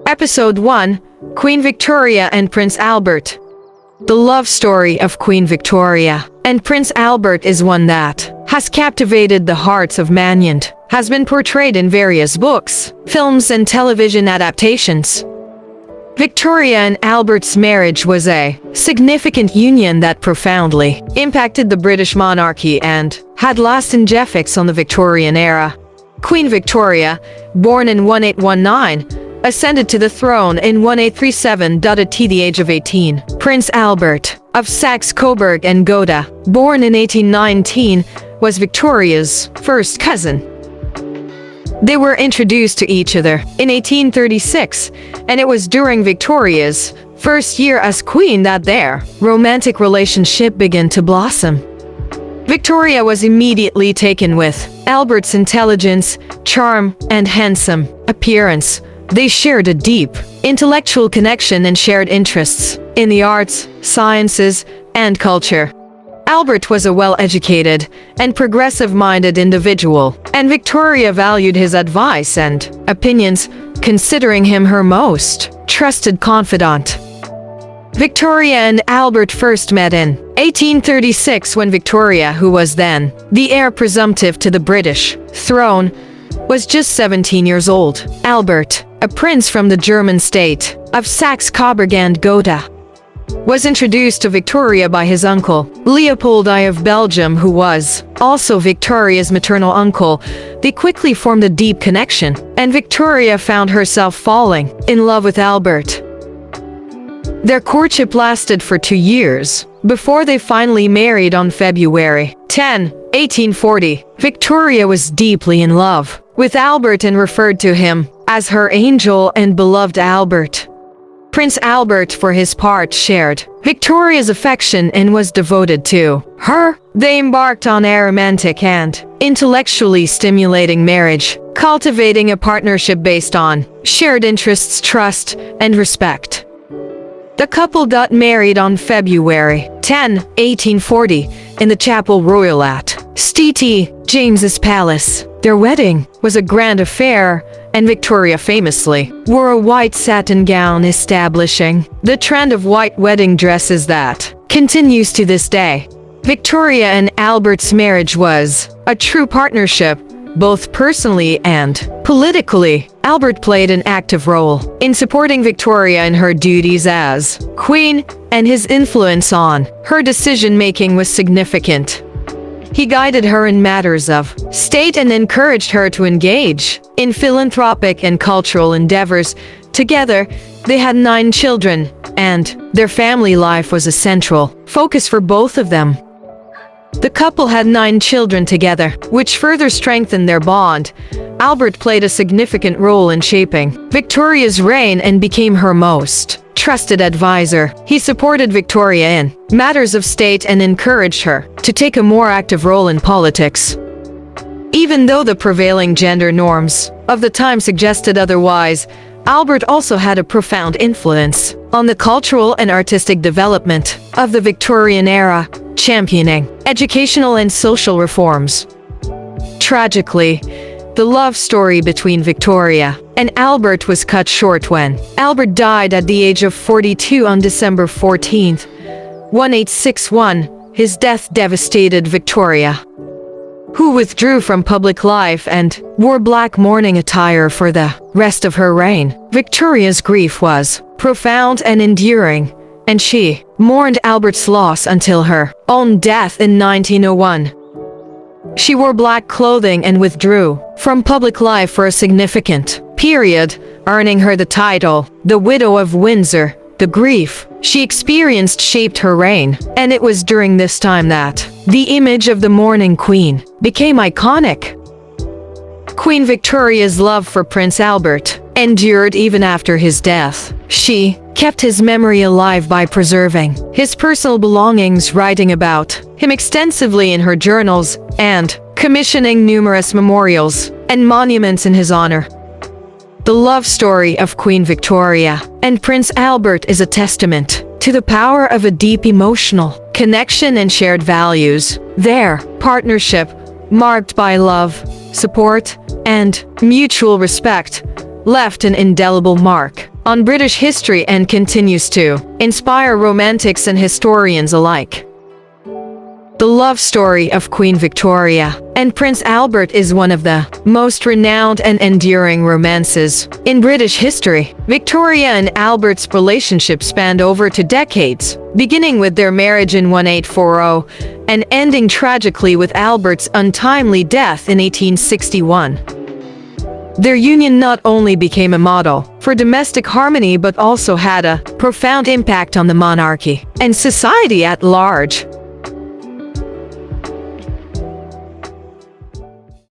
Episode 1: Queen Victoria and Prince Albert. The love story of Queen Victoria and Prince Albert is one that has captivated the hearts of mankind, has been portrayed in various books, films and television adaptations. Victoria and Albert's marriage was a significant union that profoundly impacted the British monarchy and had lasting effects on the Victorian era. Queen Victoria, born in 1819, ascended to the throne in 1837 at the age of 18. Prince Albert of Saxe-Coburg and Gotha, born in 1819, was Victoria's first cousin. They were introduced to each other in 1836, and it was during Victoria's first year as queen that their romantic relationship began to blossom. Victoria was immediately taken with Albert's intelligence, charm, and handsome appearance. They shared a deep intellectual connection and shared interests in the arts, sciences, and culture. Albert was a well-educated and progressive-minded individual, and Victoria valued his advice and opinions, considering him her most trusted confidant. Victoria and Albert first met in 1836 when Victoria, who was then the heir presumptive to the British throne, was just 17 years old. Albert, a prince from the German state of Saxe-Coburg and Gotha, was introduced to Victoria by his uncle, Leopold I of Belgium, who was also Victoria's maternal uncle. They quickly formed a deep connection, and Victoria found herself falling in love with Albert. Their courtship lasted for 2 years, before they finally married on February 10, 1840. Victoria was deeply in love with Albert and referred to him as her angel and beloved Albert. Prince Albert, for his part, shared Victoria's affection and was devoted to her. They embarked on a romantic and intellectually stimulating marriage, cultivating a partnership based on shared interests, trust, and respect. The couple got married on February 10, 1840, in the Chapel Royal at St. James's Palace. Their wedding was a grand affair, and Victoria famously wore a white satin gown, establishing the trend of white wedding dresses that continues to this day. Victoria and Albert's marriage was a true partnership, both personally and politically. Albert played an active role in supporting Victoria in her duties as queen, and his influence on her decision-making was significant. He guided her in matters of state and encouraged her to engage in philanthropic and cultural endeavors. Together, they had 9 children, and their family life was a central focus for both of them. The couple had 9 children together, which further strengthened their bond. Albert played a significant role in shaping Victoria's reign and became her most trusted advisor. He supported Victoria in matters of state and encouraged her to take a more active role in politics. Even though the prevailing gender norms of the time suggested otherwise, Albert also had a profound influence on the cultural and artistic development of the Victorian era, championing educational and social reforms. Tragically, the love story between Victoria and Albert was cut short when Albert died at the age of 42 on December 14, 1861. His death devastated Victoria, who withdrew from public life and wore black mourning attire for the rest of her reign. Victoria's grief was profound and enduring, and she mourned Albert's loss until her own death in 1901. She wore black clothing and withdrew from public life for a significant period, earning her the title, the Widow of Windsor. The grief she experienced shaped her reign, and it was during this time that the image of the mourning queen became iconic. Queen Victoria's love for Prince Albert endured even after his death. She kept his memory alive by preserving his personal belongings, writing about him extensively in her journals, and commissioning numerous memorials and monuments in his honor. The love story of Queen Victoria and Prince Albert is a testament to the power of a deep emotional connection and shared values. Their partnership, marked by love, support, and mutual respect left an indelible mark on British history and continues to inspire romantics and historians alike. The love story of Queen Victoria and Prince Albert is one of the most renowned and enduring romances in British history. Victoria and Albert's relationship spanned over 2 decades, beginning with their marriage in 1840 and ending tragically with Albert's untimely death in 1861. Their union not only became a model for domestic harmony but also had a profound impact on the monarchy and society at large.